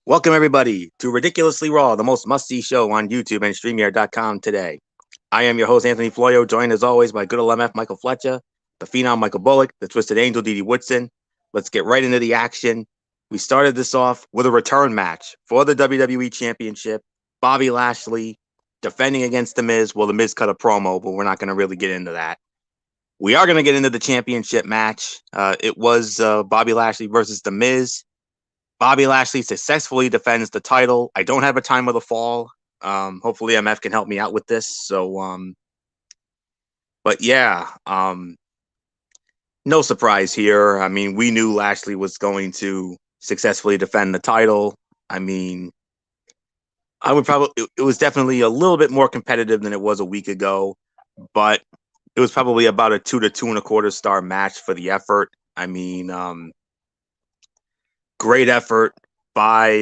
Welcome, everybody, to Ridiculously Raw, the most must-see show on YouTube and StreamYard.com today. I am your host, Anthony Floyo, joined as always by good old MF Michael Fletcher, the Phenom Michael Bullock, the Twisted Angel Didi Woodson. Let's get right into the action. We started this off with a return match for the WWE Championship. Bobby Lashley defending against The Miz. Well, The Miz cut a promo, but we're not going to really get into that. We are going to get into the championship match. It was Bobby Lashley versus The Miz. Bobby Lashley successfully defends the title. I don't have a time of the fall. Hopefully MF can help me out with this. But yeah, no surprise here. I mean, we knew Lashley was going to successfully defend the title. I mean, it was definitely a little bit more competitive than it was a week ago, but it was probably about a 2 to 2.25 star match for the effort. I mean, great effort by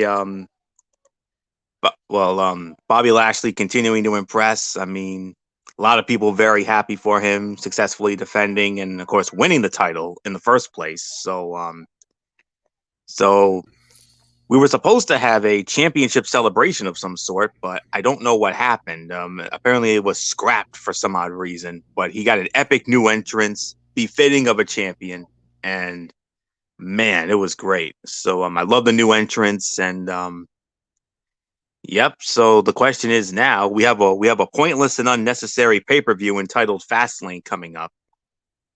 Bobby Lashley continuing to impress. I mean, a lot of people very happy for him successfully defending and of course winning the title in the first place. So we were supposed to have a championship celebration of some sort, but I don't know what happened. Apparently it was scrapped for some odd reason, but he got an epic new entrance befitting of a champion, and man, it was great. So I love the new entrance, and yep. So the question is now we have a pointless and unnecessary pay-per-view entitled Fastlane coming up,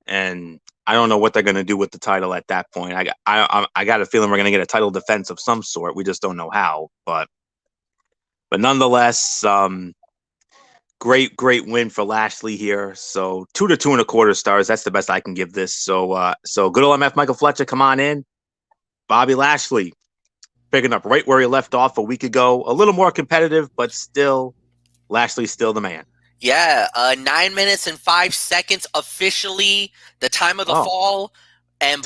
and I don't know what they're going to do with the title at that point. I got a feeling we're going to get a title defense of some sort. We just don't know how, but nonetheless, great win for Lashley here. So 2 to 2.25 stars. That's the best I can give this. So good old MF Michael Fletcher, come on in. Bobby Lashley picking up right where he left off a week ago. A little more competitive, but still, Lashley's still the man. Yeah, 9 minutes and 5 seconds officially the time of the fall, and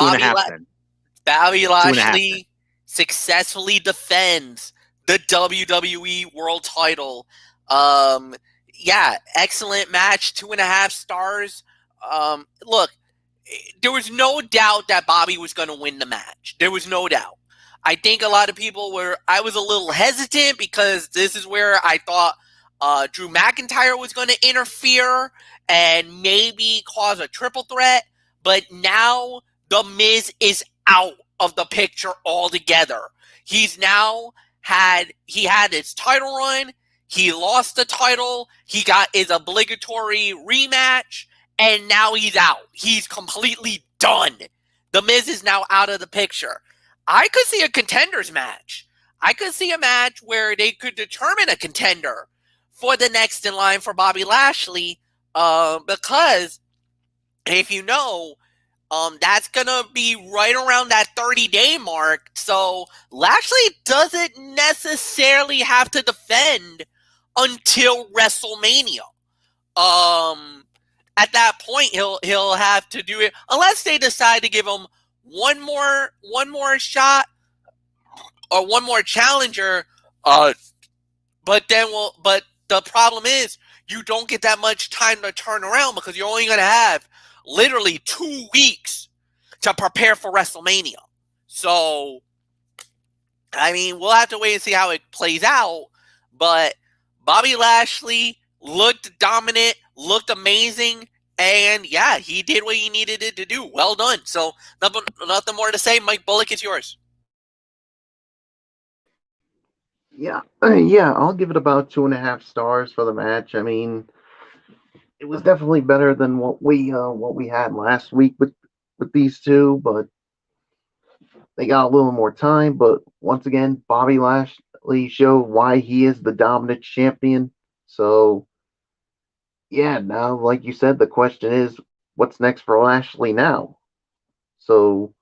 Bobby Lashley successfully defends the WWE World Title. Yeah, excellent match, 2.5 stars. Look, there was no doubt that Bobby was going to win the match. There was no doubt. I think a lot of people I was a little hesitant because this is where I thought Drew McIntyre was going to interfere and maybe cause a triple threat. But now The Miz is out of the picture altogether. He had his title run. He lost the title. He got his obligatory rematch. And now he's out. He's completely done. The Miz is now out of the picture. I could see a contenders match. I could see a match where they could determine a contender for the next in line for Bobby Lashley, because if you know, that's going to be right around that 30-day mark. So Lashley doesn't necessarily have to defend until WrestleMania. At that point, he'll have to do it unless they decide to give him one more shot or one more challenger. But the problem is you don't get that much time to turn around because you're only going to have literally 2 weeks to prepare for WrestleMania. So, I mean, we'll have to wait and see how it plays out. But Bobby Lashley looked dominant, looked amazing, and yeah, he did what he needed to do. Well done. So, nothing more to say. Mike Bullock, it's yours. Yeah, I'll give it about 2.5 stars for the match. I mean, it was definitely better than what we had last week with these two, but they got a little more time. But once again, Bobby Lashley showed why he is the dominant champion. So yeah, now like you said, the question is, what's next for Lashley now? So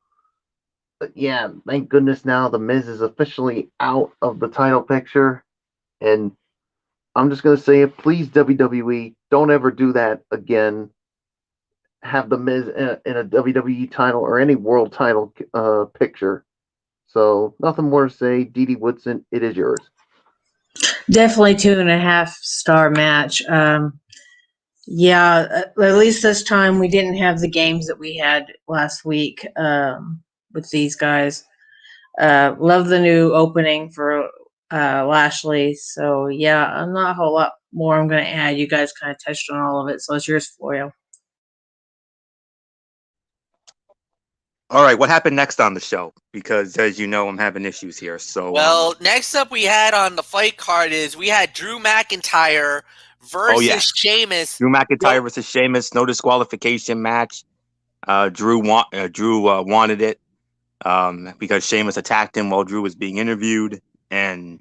yeah, thank goodness now the Miz is officially out of the title picture. And I'm just going to say it, please, WWE, don't ever do that again. Have the Miz in a WWE title or any world title picture. So nothing more to say. Didi Woodson, it is yours. Definitely 2.5 star match. Yeah, at least this time we didn't have the games that we had last week with these guys. Love the new opening for Lashley. So yeah, not a whole lot more I'm going to add. You guys kind of touched on all of it, so it's yours, Florio. All right, what happened next on the show? Because as you know, I'm having issues here. So, Well, next up we had on the fight card is we had Drew McIntyre versus Sheamus. Drew McIntyre versus Sheamus, no disqualification match. Drew wanted it because Sheamus attacked him while Drew was being interviewed and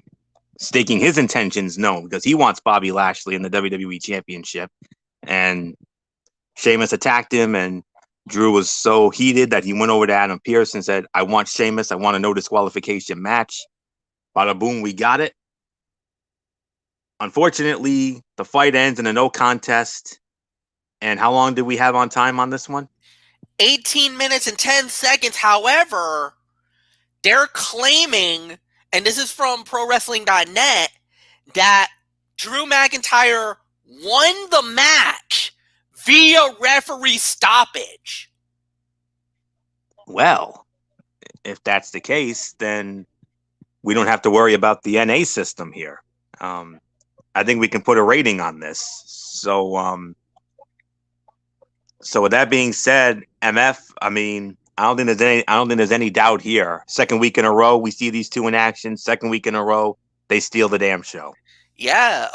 staking his intentions known because he wants Bobby Lashley in the WWE Championship. And Sheamus attacked him, and Drew was so heated that he went over to Adam Pearce and said, I want Sheamus. I want a no disqualification match. Bada boom, we got it. Unfortunately, the fight ends in a no contest. And how long did we have on time on this one? 18 minutes and 10 seconds. However, they're claiming, and this is from ProWrestling.net, that Drew McIntyre won the match via referee stoppage. Well, if that's the case, then we don't have to worry about the NA system here. I think we can put a rating on this. So with that being said, MF, I mean, I don't think there's any doubt here. Second week in a row, we see these two in action. Second week in a row, they steal the damn show. Yeah.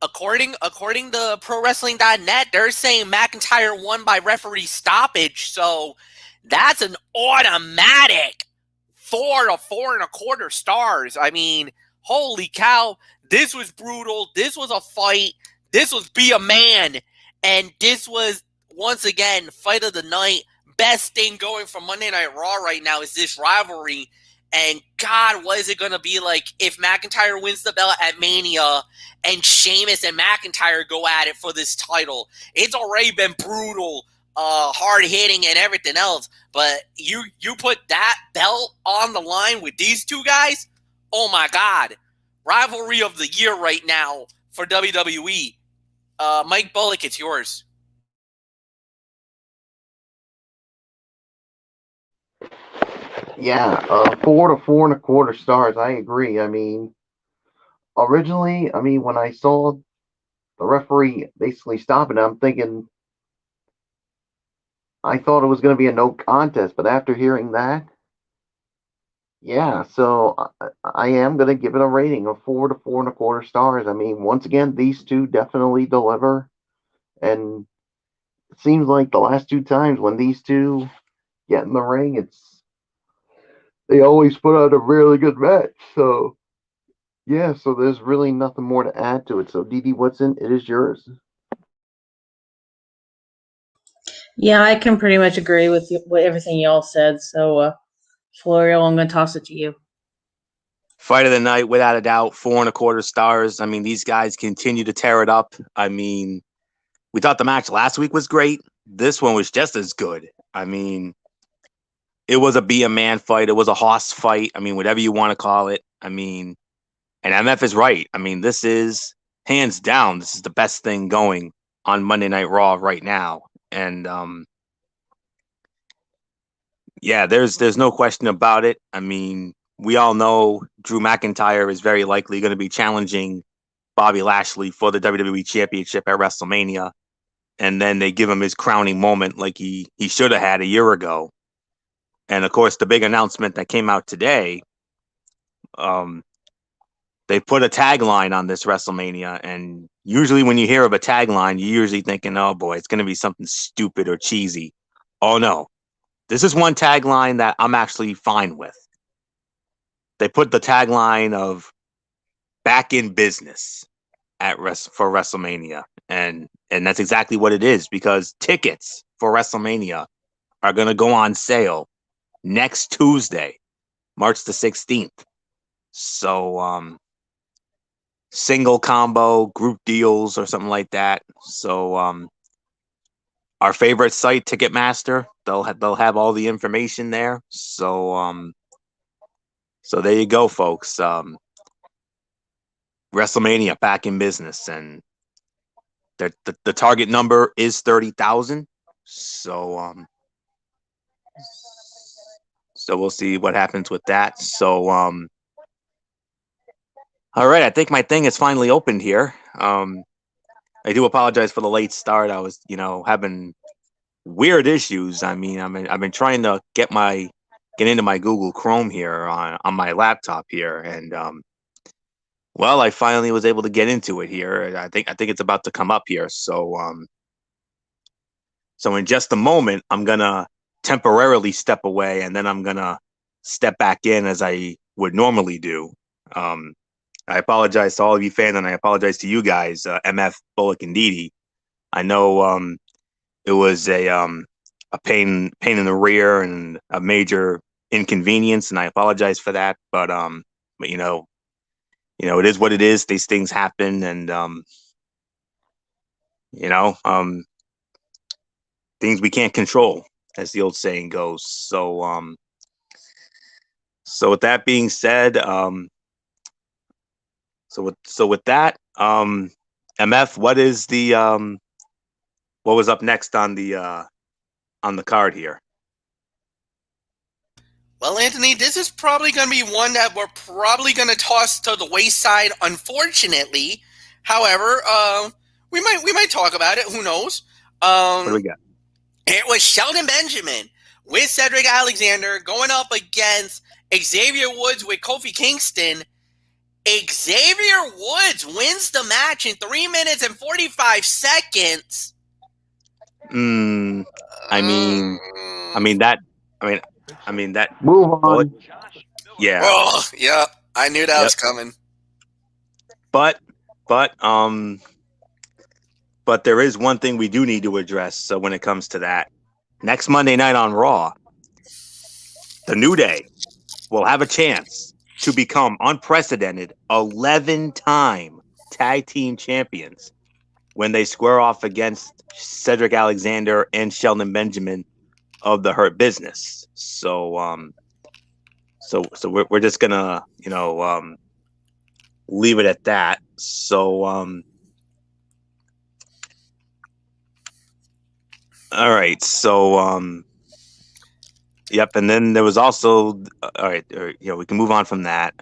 According to ProWrestling.net, they're saying McIntyre won by referee stoppage. So that's an automatic 4 to 4.25 stars. I mean, holy cow. This was brutal. This was a fight. This was be a man. And this was, once again, fight of the night. Best thing going for Monday Night Raw right now is this rivalry. And God, what is it going to be like if McIntyre wins the belt at Mania and Sheamus and McIntyre go at it for this title? It's already been brutal, hard-hitting and everything else. But you put that belt on the line with these two guys? Oh, my God. Rivalry of the year right now for WWE. Mike Bullock, it's yours. Yeah, 4 to 4.25 stars. I agree. I mean, originally, when I saw the referee basically stopping it, I'm thinking, I thought it was going to be a no contest, but after hearing that, yeah, so I am going to give it a rating of 4 to 4.25 stars. I mean, once again, these two definitely deliver, and it seems like the last two times when these two get in the ring, they always put out a really good match. So yeah, so there's really nothing more to add to it. So Dee Woodson, it is yours. Yeah, I can pretty much agree with everything y'all said. So, Florio, I'm going to toss it to you. Fight of the night, without a doubt, 4.25 stars. I mean, these guys continue to tear it up. I mean, we thought the match last week was great. This one was just as good. I mean, it was a be a man fight. It was a hoss fight. I mean, whatever you want to call it. I mean, and MF is right. I mean, this is hands down. This is the best thing going on Monday Night Raw right now. And yeah, there's no question about it. I mean, we all know Drew McIntyre is very likely going to be challenging Bobby Lashley for the WWE Championship at WrestleMania. And then they give him his crowning moment like he should have had a year ago. And of course, the big announcement that came out today, they put a tagline on this WrestleMania. And usually when you hear of a tagline, you're usually thinking, oh boy, it's going to be something stupid or cheesy. Oh no, this is one tagline that I'm actually fine with. They put the tagline of back in business for WrestleMania. And that's exactly what it is, because tickets for WrestleMania are going to go on sale next Tuesday, March the 16th. So, single combo, group deals, or something like that. So, our favorite site, Ticketmaster, they'll have all the information there. So, so there you go, folks. WrestleMania back in business, and the target number is 30,000. So, So we'll see what happens with that. So all right, I think my thing is finally opened here. I do apologize for the late start. I was, having weird issues. I mean, I've been trying to get into my Google Chrome here on my laptop here, and well, I finally was able to get into it here. I think it's about to come up here. So in just a moment, I'm gonna temporarily step away, and then I'm gonna step back in as I would normally do. I apologize to all of you fans, and I apologize to you guys, MF, Bullock, and Didi. I know it was a pain in the rear and a major inconvenience, and I apologize for that. But it is what it is. These things happen, and things we can't control, as the old saying goes. So with that being said, so with that, MF, what is the what was up next on the card here? Well, Anthony, this is probably going to be one that we're probably going to toss to the wayside, unfortunately. However, we might talk about it. Who knows? What do we got? It was Shelton Benjamin with Cedric Alexander going up against Xavier Woods with Kofi Kingston. Xavier Woods wins the match in 3 minutes and 45 seconds. I mean that. Move on. Yeah. Oh, yeah. I knew that was coming. But there is one thing we do need to address. So when it comes to that, next Monday night on Raw, the New Day will have a chance to become unprecedented 11-time tag team champions when they square off against Cedric Alexander and Shelton Benjamin of the Hurt Business. So we're just gonna leave it at that. So all right. So yep. And then there was also all right. We can move on from that.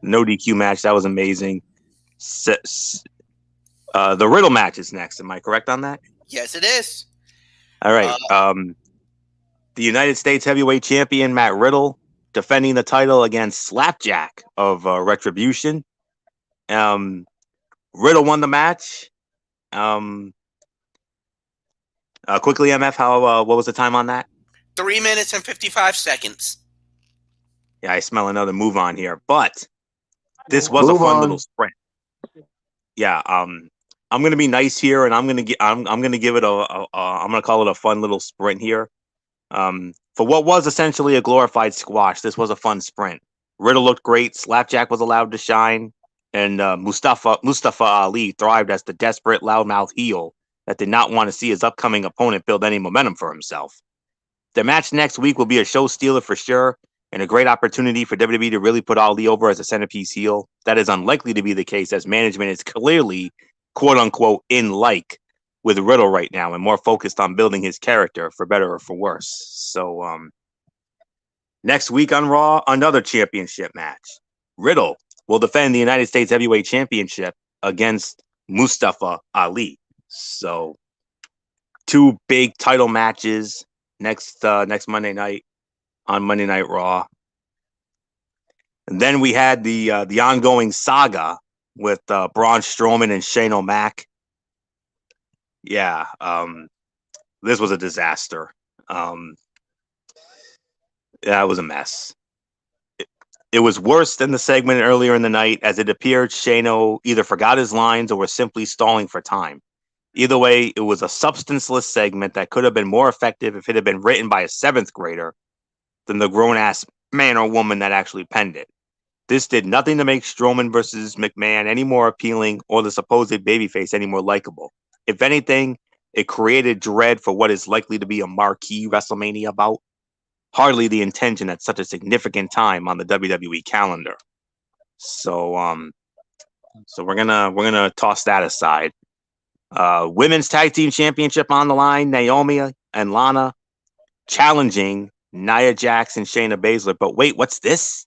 No DQ match, that was amazing. The Riddle match is next. Am I correct on that? Yes, it is. All right. The United States Heavyweight Champion Matt Riddle defending the title against Slapjack of Retribution. Riddle won the match. Quickly, MF, what was the time on that? 3 minutes and 55 seconds. Yeah, I smell another move on here, but this was a fun little sprint. Yeah, I'm gonna be nice here, and I'm gonna give it I'm gonna call it a fun little sprint here. For what was essentially a glorified squash, this was a fun sprint. Riddle looked great. Slapjack was allowed to shine, and Mustafa Ali thrived as the desperate, loudmouth heel that did not want to see his upcoming opponent build any momentum for himself. The match next week will be a show stealer for sure, and a great opportunity for WWE to really put Ali over as a centerpiece heel. That is unlikely to be the case, as management is clearly, quote unquote, in like with Riddle right now and more focused on building his character for better or for worse. So next week on Raw, another championship match. Riddle will defend the United States Heavyweight Championship against Mustafa Ali. So 2 big title matches next Monday night on Monday Night Raw. And then we had the ongoing saga with Braun Strowman and Shayna Mack. Yeah, this was a disaster. That was a mess. It was worse than the segment earlier in the night, as it appeared Shayna either forgot his lines or was simply stalling for time. Either way, it was a substanceless segment that could have been more effective if it had been written by a 7th grader than the grown-ass man or woman that actually penned it. This did nothing to make Strowman versus McMahon any more appealing or the supposed babyface any more likable. If anything, it created dread for what is likely to be a marquee WrestleMania bout. Hardly the intention at such a significant time on the WWE calendar. So we're gonna toss that aside. Women's Tag Team Championship on the line. Naomi and Lana challenging Nia Jax and Shayna Baszler. But wait, what's this?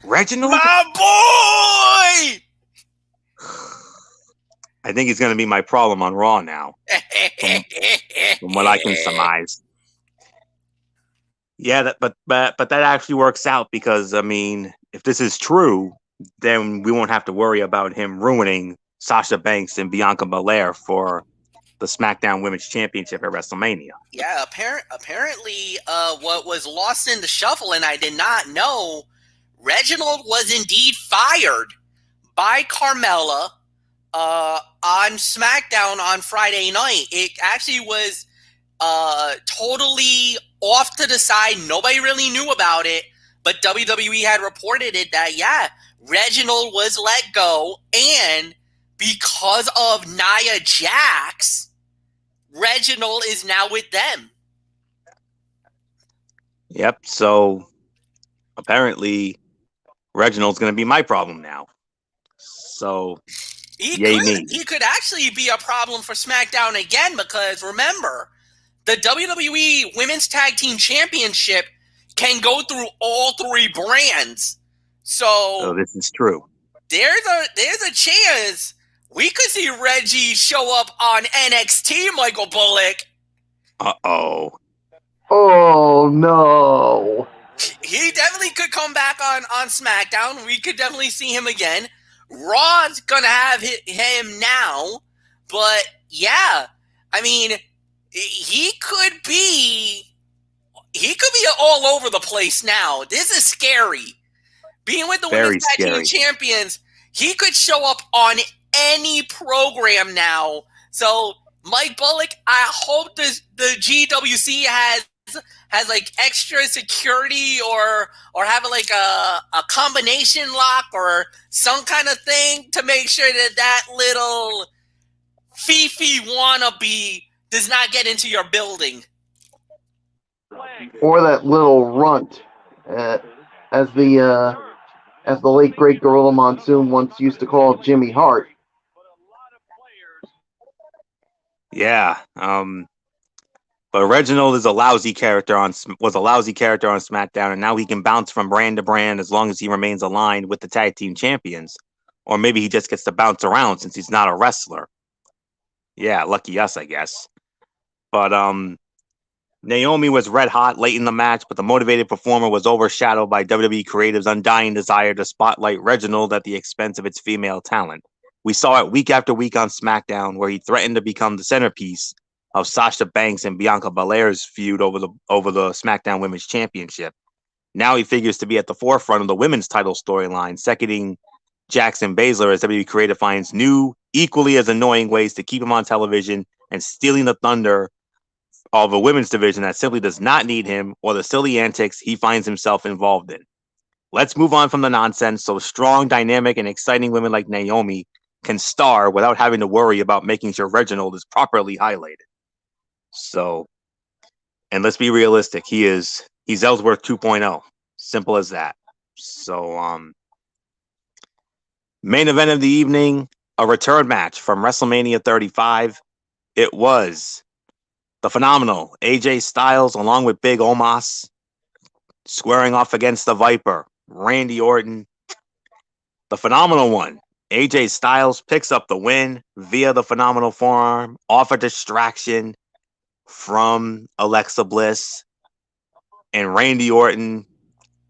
Reginald? My boy! I think he's going to be my problem on Raw now, from what I can surmise. Yeah, but that actually works out because, I mean, if this is true, then we won't have to worry about him ruining Sasha Banks and Bianca Belair for the SmackDown Women's Championship at WrestleMania. Yeah, apparently, what was lost in the shuffle, and I did not know, Reginald was indeed fired by Carmella on SmackDown on Friday night. It actually was totally off to the side. Nobody really knew about it, but WWE had reported it that, yeah, Reginald was let go, and because of Nia Jax, Reginald is now with them. Yep, so apparently Reginald's going to be my problem now. So, yay me. He could actually be a problem for SmackDown again because, remember, the WWE Women's Tag Team Championship can go through all three brands. So this is true. There's a chance we could see Reggie show up on NXT, Michael Bullock. Uh-oh. Oh, no. He definitely could come back on SmackDown. We could definitely see him again. Raw's gonna have him now. But, yeah, I mean, he could be all over the place now. This is scary. Being with the Women's Tag Team Champions, he could show up on any program now. So, Mike Bullock, I hope the GWC has like extra security or have like a combination lock or some kind of thing to make sure that little Fifi wannabe does not get into your building. Or that little runt, as the late great Gorilla Monsoon once used to call Jimmy Hart. Yeah, but Reginald was a lousy character on SmackDown, and now he can bounce from brand to brand as long as he remains aligned with the tag team champions, or maybe he just gets to bounce around since he's not a wrestler. Yeah, lucky us, I guess. But Naomi was red hot late in the match, but the motivated performer was overshadowed by WWE Creative's undying desire to spotlight Reginald at the expense of its female talent. We saw it week after week on SmackDown, where he threatened to become the centerpiece of Sasha Banks and Bianca Belair's feud over the SmackDown Women's Championship. Now he figures to be at the forefront of the women's title storyline, seconding Jax and Baszler as WWE Creative finds new, equally as annoying ways to keep him on television and stealing the thunder of a women's division that simply does not need him or the silly antics he finds himself involved in. Let's move on from the nonsense so strong, dynamic, and exciting women like Naomi can star without having to worry about making sure Reginald is properly highlighted. So, and let's be realistic, he's Ellsworth 2.0. Simple as that. So, main event of the evening, a return match from WrestleMania 35. It was the phenomenal AJ Styles along with Big Omos squaring off against the Viper, Randy Orton. The phenomenal one, AJ Styles picks up the win via the phenomenal forearm off a distraction from Alexa Bliss, and Randy Orton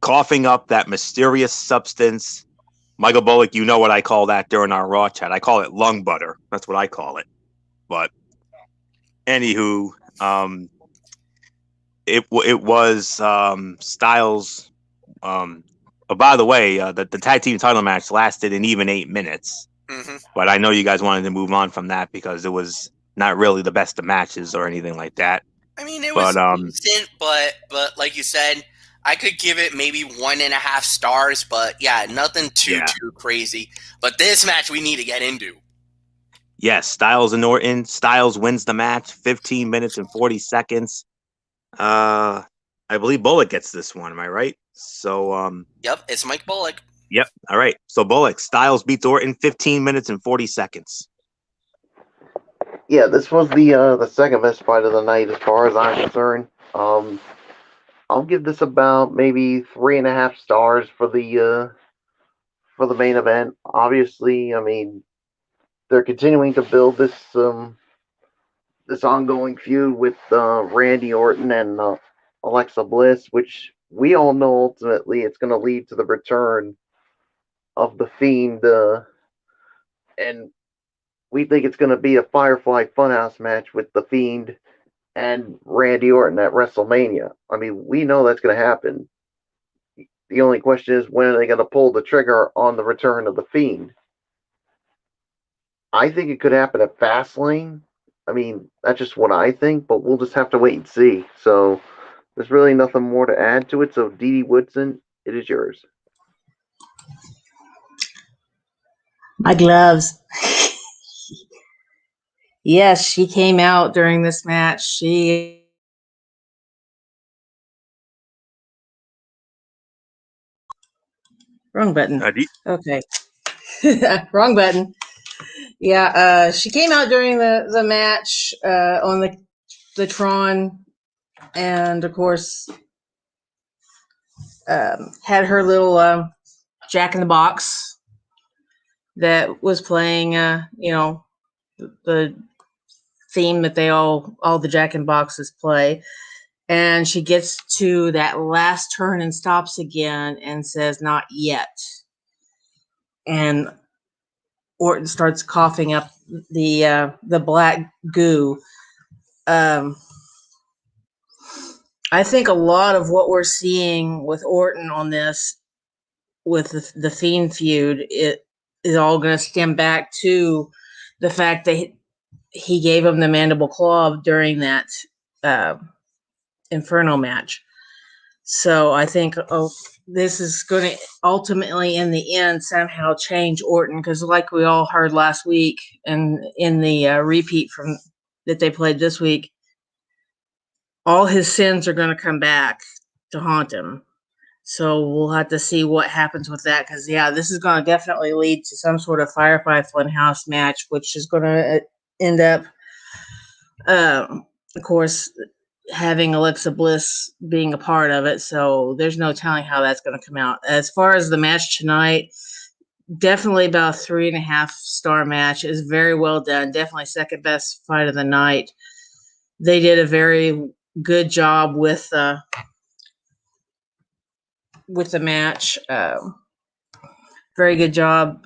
coughing up that mysterious substance. Michael Bullock, you know what I call that during our Raw chat. I call it lung butter. That's what I call it. But anywho, it was Styles. By the way, the tag team title match lasted an even 8 minutes. Mm-hmm. But I know you guys wanted to move on from that because it was not really the best of matches or anything like that. I mean, it was decent, but like you said, I could give it maybe 1.5 stars. But yeah, nothing too crazy. But this match we need to get into. Yes, Styles and Orton. Styles wins the match, 15 minutes and 40 seconds. I believe Bullock gets this one. Am I right? So, yep, it's Mike Bullock. Yep. All right. So Bullock, Styles beats Orton, 15 minutes and 40 seconds. Yeah, this was the second best fight of the night as far as I'm concerned. I'll give this about maybe 3.5 stars for the main event. Obviously, I mean, they're continuing to build this ongoing feud with Randy Orton and Alexa Bliss, which we all know ultimately it's going to lead to the return of the Fiend, and we think it's going to be a Firefly Funhouse match with the Fiend and Randy Orton at WrestleMania. I mean, we know that's going to happen. The only question is, when are they going to pull the trigger on the return of the Fiend? I think it could happen at Fastlane. I mean, that's just what I think, but we'll just have to wait and see. So there's really nothing more to add to it. So Dee Dee Woodson, it is yours. My gloves. Yes, she came out during this match. She wrong button. Okay. Wrong button. Yeah, she came out during the match on the Tron, and of course had her little Jack in the Box that was playing. The theme that all the Jack in the Boxes play, and she gets to that last turn and stops again and says, "Not yet," and Orton starts coughing up the black goo. I think a lot of what we're seeing with Orton on this, with the Fiend feud, it is all going to stem back to the fact that he gave him the mandible claw during that Inferno match. So I think this is going to ultimately, in the end, somehow change Orton, because like we all heard last week and in the repeat from that they played this week, all his sins are going to come back to haunt him. So we'll have to see what happens with that, because this is going to definitely lead to some sort of Firefly Funhouse match, which is going to end up, of course, having Alexa Bliss being a part of it. So there's no telling how that's going to come out. As far as the match tonight, definitely about a 3.5-star match. It is very well done. Definitely second best fight of the night. They did a very good job with the match. Very good job,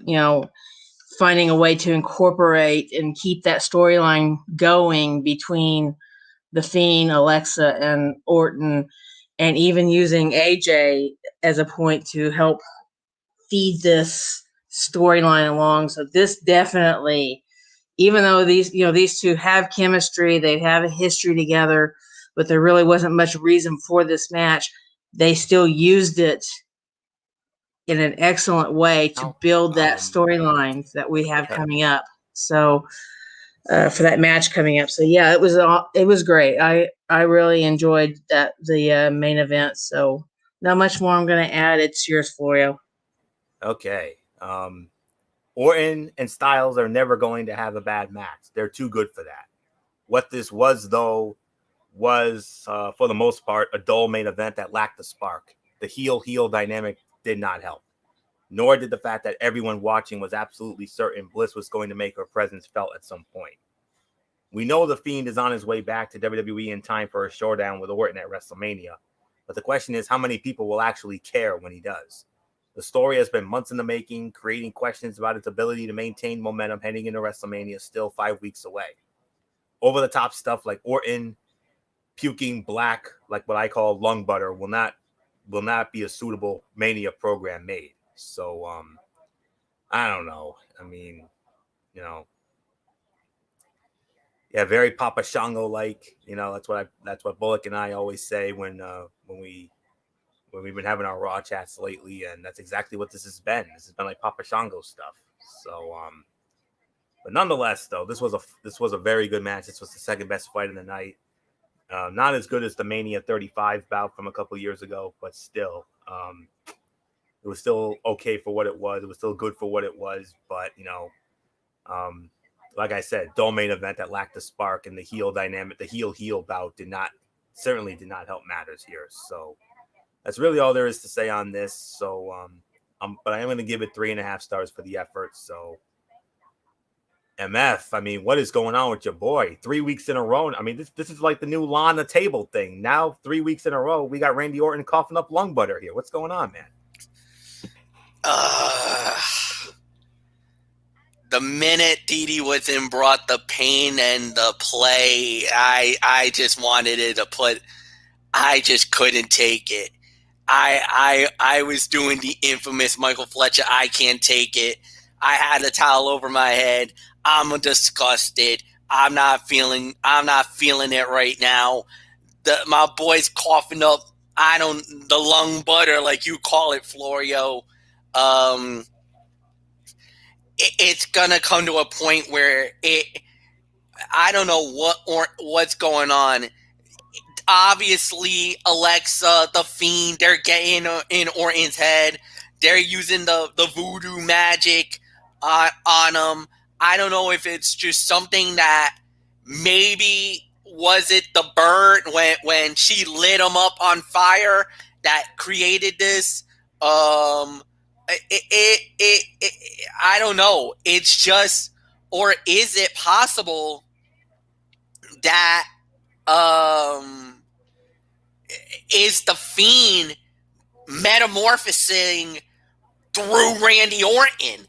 finding a way to incorporate and keep that storyline going between the Fiend, Alexa, and Orton, and even using AJ as a point to help feed this storyline along. So this definitely, even though these two have chemistry, they have a history together, but there really wasn't much reason for this match, they still used it in an excellent way to build that storyline that we have coming up. So for that match coming up. So it was great. I really enjoyed the main event. So not much more I'm going to add. It's yours, Florio. Okay. Orton and Styles are never going to have a bad match. They're too good for that. What this was, though, was for the most part a dull main event that lacked the spark. The heel dynamic did not help, nor did the fact that everyone watching was absolutely certain Bliss was going to make her presence felt at some point. We know the Fiend is on his way back to WWE in time for a showdown with Orton at WrestleMania, but the question is how many people will actually care when he does. The story has been months in the making, creating questions about its ability to maintain momentum heading into WrestleMania, still 5 weeks away. Over-the-top stuff like Orton puking black, like what I call lung butter, will not be a suitable Mania program made. So, I don't know. I mean, very Papa Shango-like. That's what Bullock and I always say when we've been having our Raw chats lately, and that's exactly what this has been. This has been like Papa Shango stuff. So, but nonetheless, though, this was a very good match. This was the second best fight of the night. Not as good as the Mania 35 bout from a couple years ago, but still, it was still okay for what it was. It was still good for what it was, but like I said, dull main event that lacked the spark, and the heel dynamic, the heel bout did not certainly did not help matters here. So that's really all there is to say on this. So, but I am going to give it 3.5 stars for the effort. So, MF, I mean, what is going on with your boy? 3 weeks in a row. I mean, this is like the new law on the table thing. Now, 3 weeks in a row, we got Randy Orton coughing up lung butter here. What's going on, man? The minute Didi Woodson brought the pain and the play, I just wanted it to put. I just couldn't take it. I was doing the infamous Michael Fletcher. I can't take it. I had a towel over my head. I'm disgusted. I'm not feeling it right now. My boy's coughing up. The lung butter, like you call it, Florio. It's gonna come to a point where I don't know what's going on. Obviously, Alexa, the Fiend, they're getting in Orton's head. They're using the voodoo magic on him. I don't know if it's just something that maybe was it the burn when she lit him up on fire that created this. I don't know. It's just, or is it possible that is the Fiend metamorphosing through Randy Orton?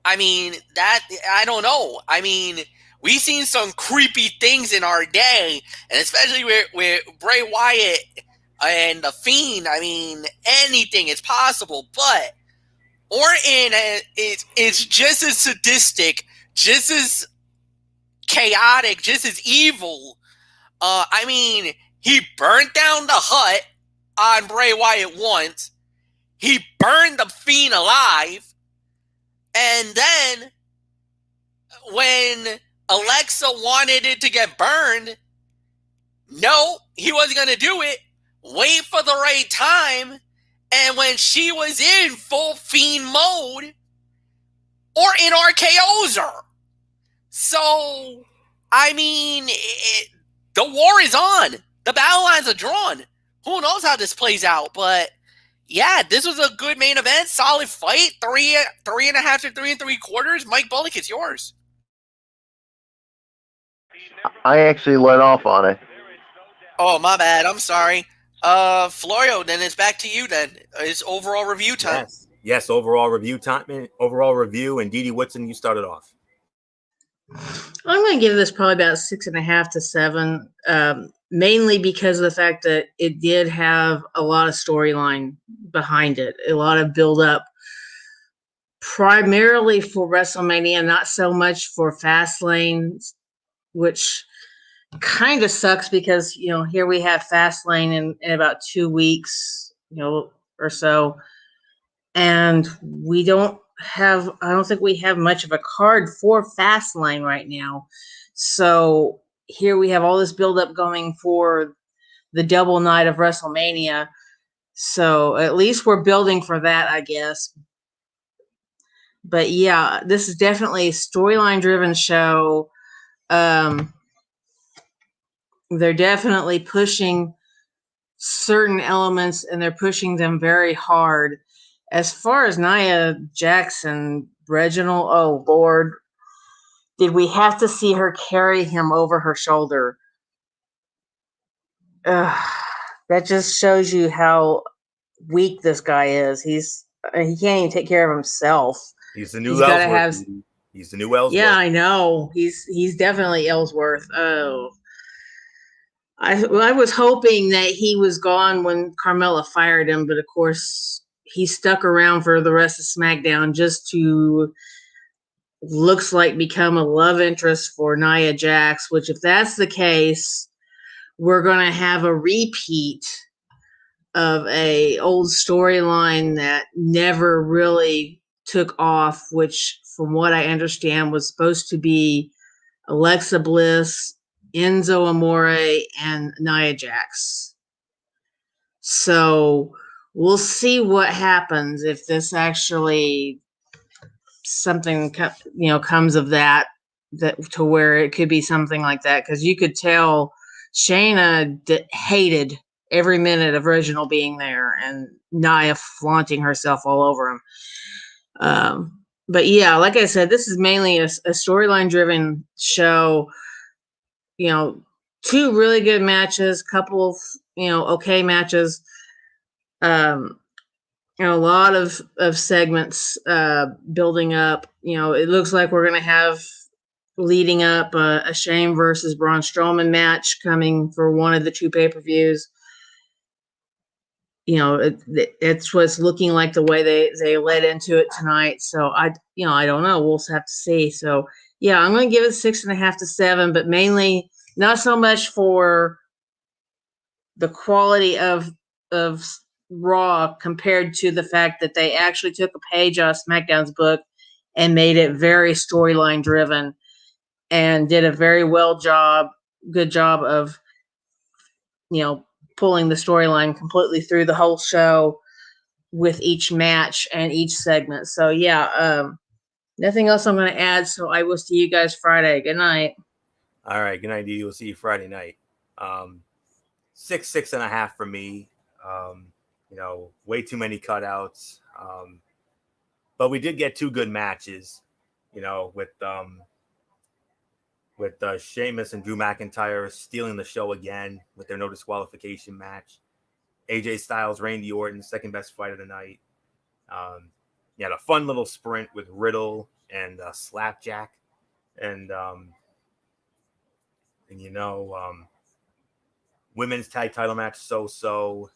I mean, I don't know. I mean, we've seen some creepy things in our day, and especially with Bray Wyatt and the Fiend. I mean, anything is possible, but Orton is just as sadistic, just as chaotic, just as evil. I mean, he burnt down the hut on Bray Wyatt once. He burned the Fiend alive. And then when Alexa wanted it to get burned, no, he wasn't going to do it. Wait for the right time. And when she was in full Fiend mode, Orton RKO's her. So, I mean, the war is on. The battle lines are drawn. Who knows how this plays out, but yeah, this was a good main event, solid fight. 3.5 to 3 3/4. Mike Bullock, it's yours. I actually let off on it. Oh, my bad. I'm sorry. Florio, then it's back to you. Then it's overall review time. Yes, overall review time. Overall review, and Didi Woodson, you started off. I'm going to give this probably about 6.5 to 7. Mainly because of the fact that it did have a lot of storyline behind it, a lot of build up, primarily for WrestleMania, not so much for Fastlane, which kind of sucks because, here we have Fastlane in about 2 weeks, or so. And I don't think we have much of a card for Fastlane right now. So here we have all this buildup going for the double night of WrestleMania. So at least we're building for that, I guess. But yeah, this is definitely a storyline driven show. They're definitely pushing certain elements and they're pushing them very hard. As far as Nia Jax, Reginald, oh Lord, did we have to see her carry him over her shoulder? That just shows you how weak this guy is. He can't even take care of himself. He's the new Ellsworth. He's the new Ellsworth. Yeah, I know. He's definitely Ellsworth. Oh. I was hoping that he was gone when Carmella fired him, but of course he stuck around for the rest of SmackDown just to looks like become a love interest for Nia Jax, which if that's the case, we're going to have a repeat of a old storyline that never really took off, which from what I understand was supposed to be Alexa Bliss, Enzo Amore, and Nia Jax. So we'll see what happens if this actually something comes of that to where it could be something like that, because you could tell Shayna hated every minute of Reginald being there and Nia flaunting herself all over him. But yeah, like I said, this is mainly a storyline driven show. You know, 2 really good matches, couple of, okay matches. A lot of segments building up. It looks like we're going to have leading up a Shane versus Braun Strowman match coming for one of the 2 pay-per-views. It's what's looking like the way they led into it tonight. So I don't know. We'll have to see. So yeah, I'm going to give it 6.5 to 7, but mainly not so much for the quality of Raw compared to the fact that they actually took a page out of SmackDown's book and made it very storyline driven and did a very good job of, pulling the storyline completely through the whole show with each match and each segment. So yeah, nothing else I'm going to add. So I will see you guys Friday. Good night. All right. Good night, Dee. We'll see you Friday night. 6.5 for me. Way too many cutouts. But we did get 2 good matches, with Sheamus and Drew McIntyre stealing the show again with their no disqualification match. AJ Styles, Randy Orton, second best fight of the night. You had a fun little sprint with Riddle and Slapjack. And women's tag title match, so.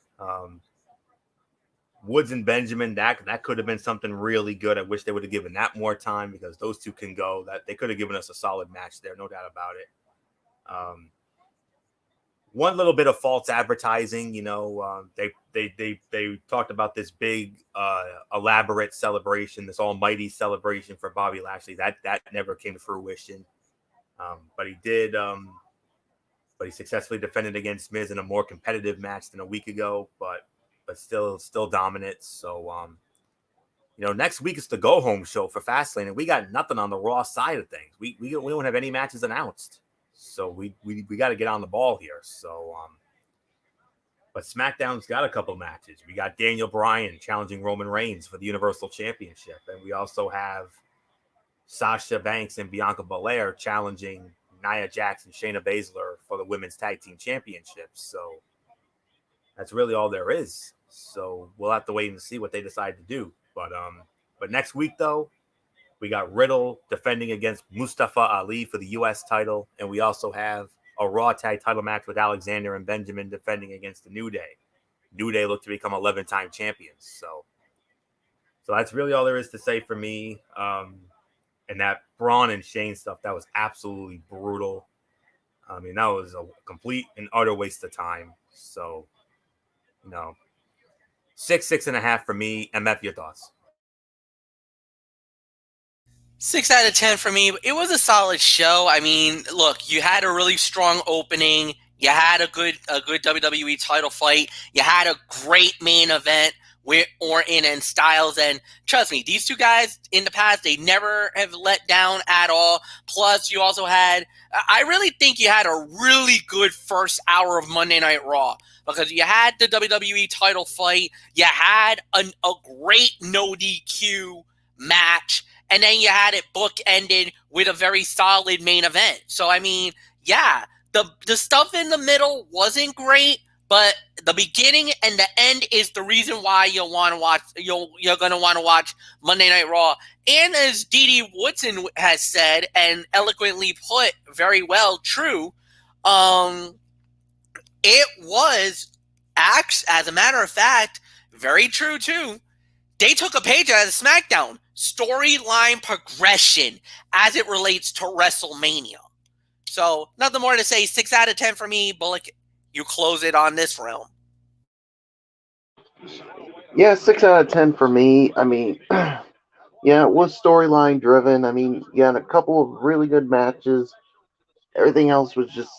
Woods and Benjamin, that could have been something really good. I wish they would have given that more time because those 2 can go. That they could have given us a solid match there, no doubt about it. One little bit of false advertising, they talked about this big elaborate celebration, this almighty celebration for Bobby Lashley. That never came to fruition. But he did. But he successfully defended against Miz in a more competitive match than a week ago. But still dominant. So, next week is the go home show for Fastlane, and we got nothing on the Raw side of things. We don't have any matches announced, so we got to get on the ball here. So, but SmackDown's got a couple matches. We got Daniel Bryan challenging Roman Reigns for the Universal Championship, and we also have Sasha Banks and Bianca Belair challenging Nia Jax and Shayna Baszler for the Women's Tag Team Championships. So that's really all there is. So we'll have to wait and see what they decide to do. But next week, though, we got Riddle defending against Mustafa Ali for the U.S. title. And we also have a Raw tag title match with Alexander and Benjamin defending against the New Day. New Day look to become 11-time champions. So that's really all there is to say for me. And that Braun and Shane stuff, that was absolutely brutal. I mean, that was a complete and utter waste of time. So, 6.5 for me. MF, your thoughts? 6 out of 10 for me. It was a solid show. I mean, look, you had a really strong opening. You had a good WWE title fight. You had a great main event with Orton and Styles. And trust me, these 2 guys in the past, they never have let down at all. Plus, you also had, I really think you had a really good first hour of Monday Night Raw. Because you had the WWE title fight. You had a great no DQ match. And then you had it bookended with a very solid main event. So, I mean, yeah, the stuff in the middle wasn't great, but the beginning and the end is the reason why you'll want to watch. You're going to want to watch Monday Night Raw. And as Dee Woodson has said and eloquently put very well, true. It was, as a matter of fact, very true too. They took a page out of SmackDown. Storyline progression as it relates to WrestleMania. So, nothing more to say. 6 out of 10 for me. Bullock, you close it on this realm. Yeah, 6 out of 10 for me. I mean, yeah, it was storyline driven. I mean, you had a couple of really good matches. Everything else was just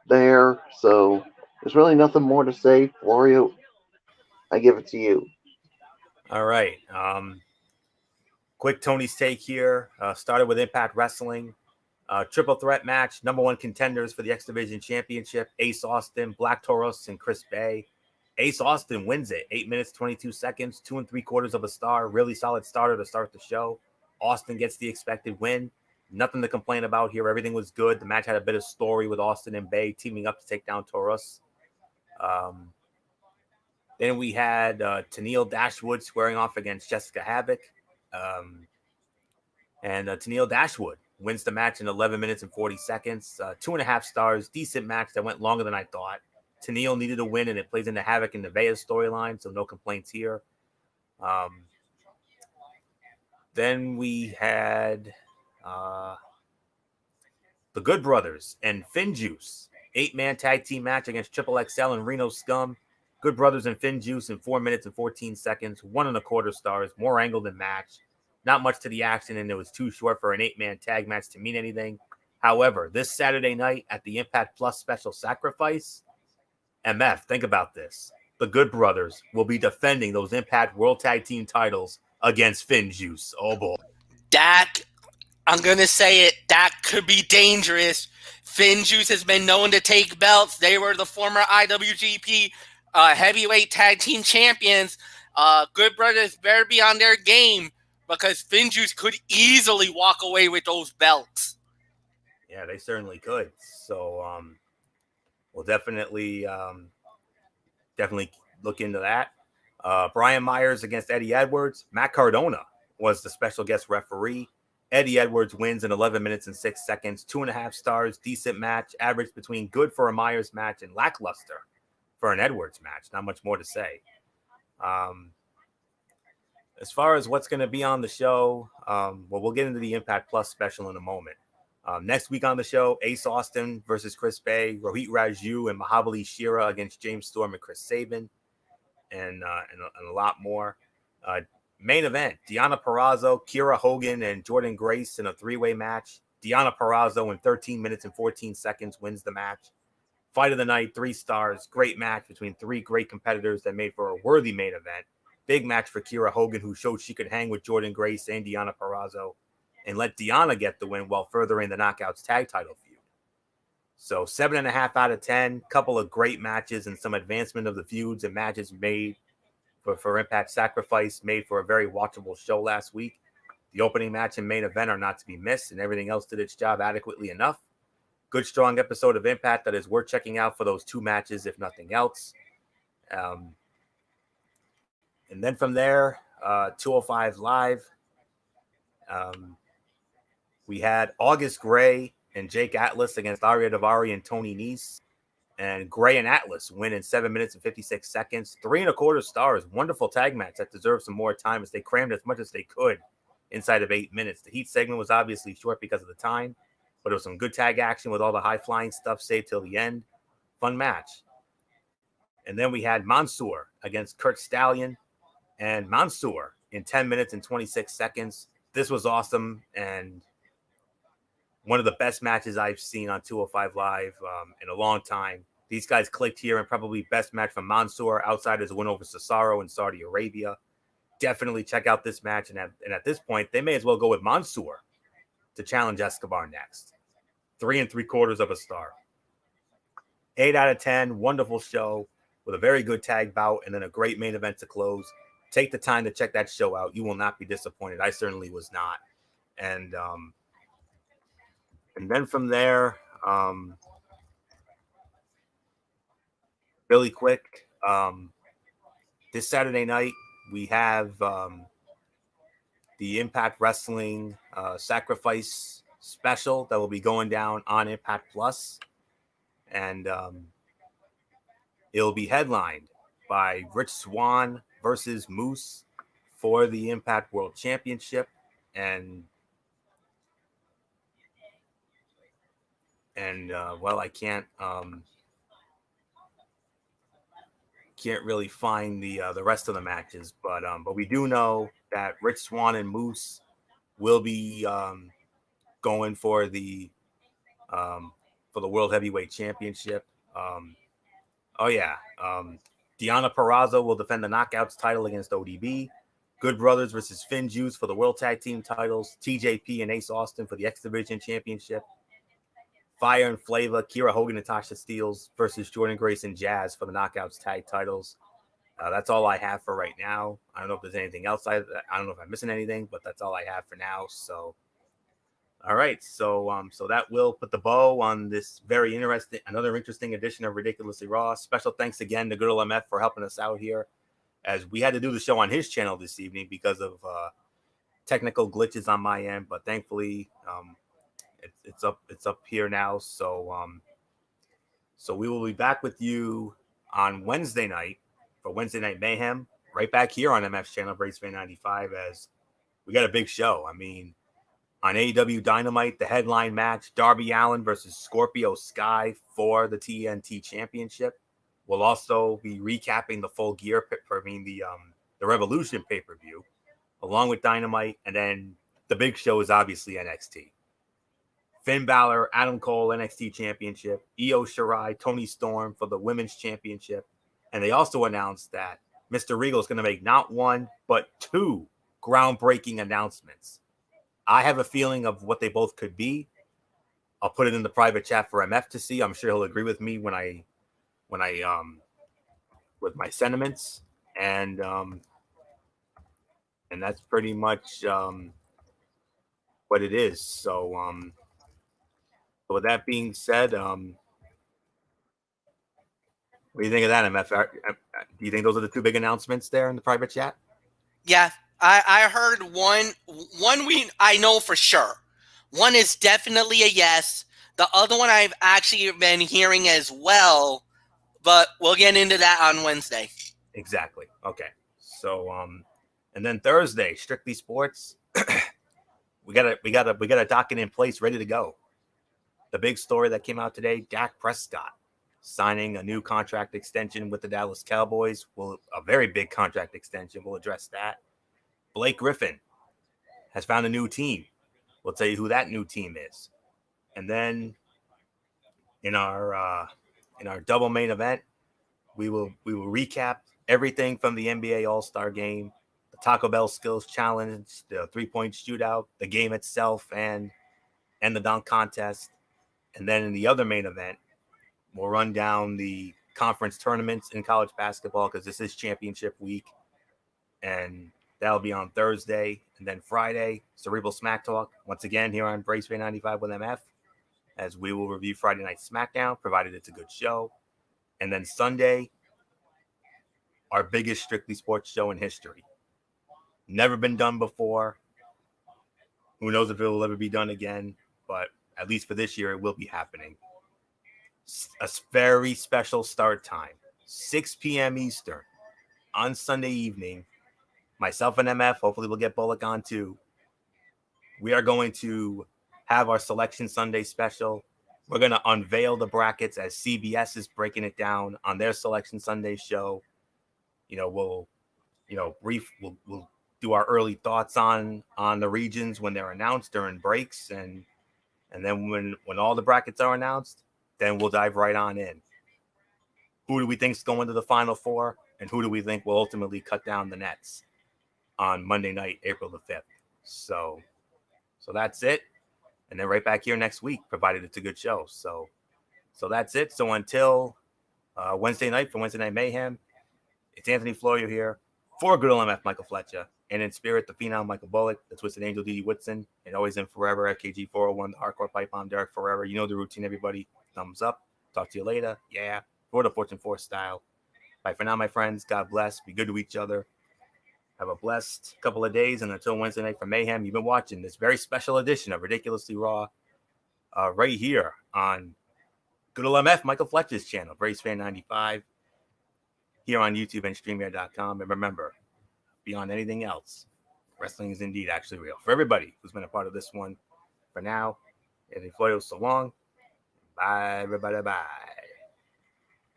there. So, there's really nothing more to say. Florio, I give it to you. All right. Quick Tony's take here. Started with Impact Wrestling. Triple threat match, number one contenders for the X Division Championship, Ace Austin, Black Taurus, and Chris Bay. Ace Austin wins it, 8 minutes, 22 seconds, 2 3/4 of a star. Really solid starter to start the show. Austin gets the expected win. Nothing to complain about here. Everything was good. The match had a bit of story with Austin and Bay teaming up to take down Taurus. Then we had Tennille Dashwood squaring off against Jessica Havoc. And Tennille Dashwood wins the match in 11 minutes and 40 seconds. 2.5 stars. Decent match that went longer than I thought. Tennille needed a win, and it plays into Havoc and Nevaeh's storyline, so no complaints here. Then we had the Good Brothers and Finn Juice. 8-man tag team match against Triple XL and Reno Scum. Good Brothers and Finn Juice in 4 minutes and 14 seconds. 1 1/4 stars. More angle than match. Not much to the action, and it was too short for an 8-man tag match to mean anything. However, this Saturday night at the Impact Plus Special Sacrifice, MF, think about this. The Good Brothers will be defending those Impact World Tag Team titles against Finn Juice. Oh, boy. That, I'm going to say it, that could be dangerous. Finn Juice has been known to take belts. They were the former IWGP heavyweight tag team champions. Good Brothers better be on their game because Finn Juice could easily walk away with those belts. Yeah, they certainly could. So we'll definitely look into that. Brian Myers against Eddie Edwards. Matt Cardona was the special guest referee. Eddie Edwards wins in 11 minutes and 6 seconds. 2.5 stars. Decent match. Average between good for a Myers match and lackluster for an Edwards match. Not much more to say. As far as what's going to be on the show, we'll get into the Impact Plus special in a moment. Next week on the show, Ace Austin versus Chris Bay, Rohit Raju and Mahabali Shera against James Storm and Chris Sabin, and a lot more. Main event, Deonna Purrazzo, Kiera Hogan, and Jordynne Grace in a 3-way match. Deonna Purrazzo in 13 minutes and 14 seconds wins the match. Fight of the night, 3 stars. Great match between 3 great competitors that made for a worthy main event. Big match for Kiera Hogan, who showed she could hang with Jordynne Grace and Deonna Purrazzo and let Deonna get the win while furthering the Knockouts tag title feud. So 7.5 out of 10. Couple of great matches and some advancement of the feuds and matches made for Impact Sacrifice, made for a very watchable show last week. The opening match and main event are not to be missed, and everything else did its job adequately enough. Good, strong episode of Impact that is worth checking out for those 2 matches, if nothing else. And then from there, 205 Live. We had August Gray and Jake Atlas against Arya Daivari and Tony Nese. And Gray and Atlas win in 7 minutes and 56 seconds. 3 1/4 stars. Wonderful tag match that deserves some more time as they crammed as much as they could inside of 8 minutes. The Heat segment was obviously short because of the time, but it was some good tag action with all the high-flying stuff saved till the end. Fun match. And then we had Mansoor against Kurt Stallion. And Mansoor in 10 minutes and 26 seconds. This was awesome and one of the best matches I've seen on 205 Live in a long time. These guys clicked here, and probably best match from Mansoor outside his win over Cesaro in Saudi Arabia. Definitely check out this match. And at this point, they may as well go with Mansoor to challenge Escobar next. 3 3/4 of a star. 8 out of 10. Wonderful show with a very good tag bout and then a great main event to close. Take the time to check that show out. You will not be disappointed. I certainly was not. And then from there, really quick, this Saturday night, we have the Impact Wrestling Sacrifice special that will be going down on Impact Plus. And it'll be headlined by Rich Swann versus Moose for the Impact World Championship. And well, I can't really find the rest of the matches, but we do know that Rich Swann and Moose will be going for the World Heavyweight Championship. Deonna Purrazzo will defend the Knockouts title against ODB. Good Brothers versus Finn Juice for the World Tag Team titles. TJP and Ace Austin for the X Division Championship. Fire and Flavor, Kira Hogan and Tasha Steelz versus Jordan Grace and Jazz for the Knockouts tag titles. That's all I have for right now. I don't know if there's anything else. I don't know if I'm missing anything, but that's all I have for now. So, all right. So that will put the bow on this very another interesting edition of Ridiculously Raw. Special thanks again to Good Old MF for helping us out here, as we had to do the show on his channel this evening because of technical glitches on my end. But thankfully, it's up here now. So we will be back with you on Wednesday night for Wednesday Night Mayhem, right back here on MF's channel, Bracefan 95, as we got a big show. I mean, on AEW Dynamite, the headline match, Darby Allin versus Scorpio Sky for the TNT Championship. We'll also be recapping the Full Gear, the Revolution pay-per-view, along with Dynamite, and then the big show is obviously NXT. Finn Balor, Adam Cole, NXT Championship, Io Shirai, Toni Storm for the Women's Championship. And they also announced that Mr. Regal is going to make not one, but two groundbreaking announcements. I have a feeling of what they both could be. I'll put it in the private chat for MF to see. I'm sure he'll agree with me when I with my sentiments. And that's pretty much what it is. So with that being said, what do you think of that, MF? Do you think those are the two big announcements there in the private chat? Yeah, I heard one I know for sure. One is definitely a yes. The other one I've actually been hearing as well, but we'll get into that on Wednesday. Exactly. Okay. So and then Thursday, Strictly Sports. we got a docket in place ready to go. The big story that came out today, Dak Prescott signing a new contract extension with the Dallas Cowboys. A very big contract extension. We'll address that. Blake Griffin has found a new team. We'll tell you who that new team is. And then in our double main event, we will recap everything from the NBA All-Star game, the Taco Bell Skills Challenge, the 3-point shootout, the game itself, and the dunk contest. And then in the other main event, we'll run down the conference tournaments in college basketball because this is championship week. And that'll be on Thursday. And then Friday, Cerebral Smack Talk, once again here on Bracefan 95 with MF, as we will review Friday Night SmackDown, provided it's a good show. And then Sunday, our biggest Strictly Sports show in history. Never been done before. Who knows if it will ever be done again, but at least for this year, it will be happening. A very special start time, 6 p.m. Eastern on Sunday evening. Myself and MF, hopefully we'll get Bullock on too. We are going to have our Selection Sunday special. We're going to unveil the brackets as CBS is breaking it down on their Selection Sunday show. We'll do our early thoughts on the regions when they're announced during breaks, and then when all the brackets are announced, then we'll dive right on in. Who do we think is going to the Final Four, and who do we think will ultimately cut down the nets on Monday night, April the 5th? So that's it. And then right back here next week, provided it's a good show. So that's it. So until Wednesday night for Wednesday Night Mayhem, it's Anthony Florio here for Good Old MF Michael Fletcher, and in spirit, the Phenom Michael Bullock, the Twisted Angel Didi Woodson, and always and forever FKG 401, the Hardcore Pipe Bomb Derek Forever. You know the routine, everybody. Thumbs up. Talk to you later. Yeah. For the Fortune 4 style. Bye for now, my friends. God bless. Be good to each other. Have a blessed couple of days. And until Wednesday night for Mayhem, you've been watching this very special edition of Ridiculously Raw right here on Good Old MF, Michael Fletcher's channel, Bracefan 95, here on YouTube and StreamYard.com. And remember, beyond anything else, wrestling is indeed actually real. For everybody who's been a part of this one, for now, Anthony Florio, so long. Bye, everybody. Bye.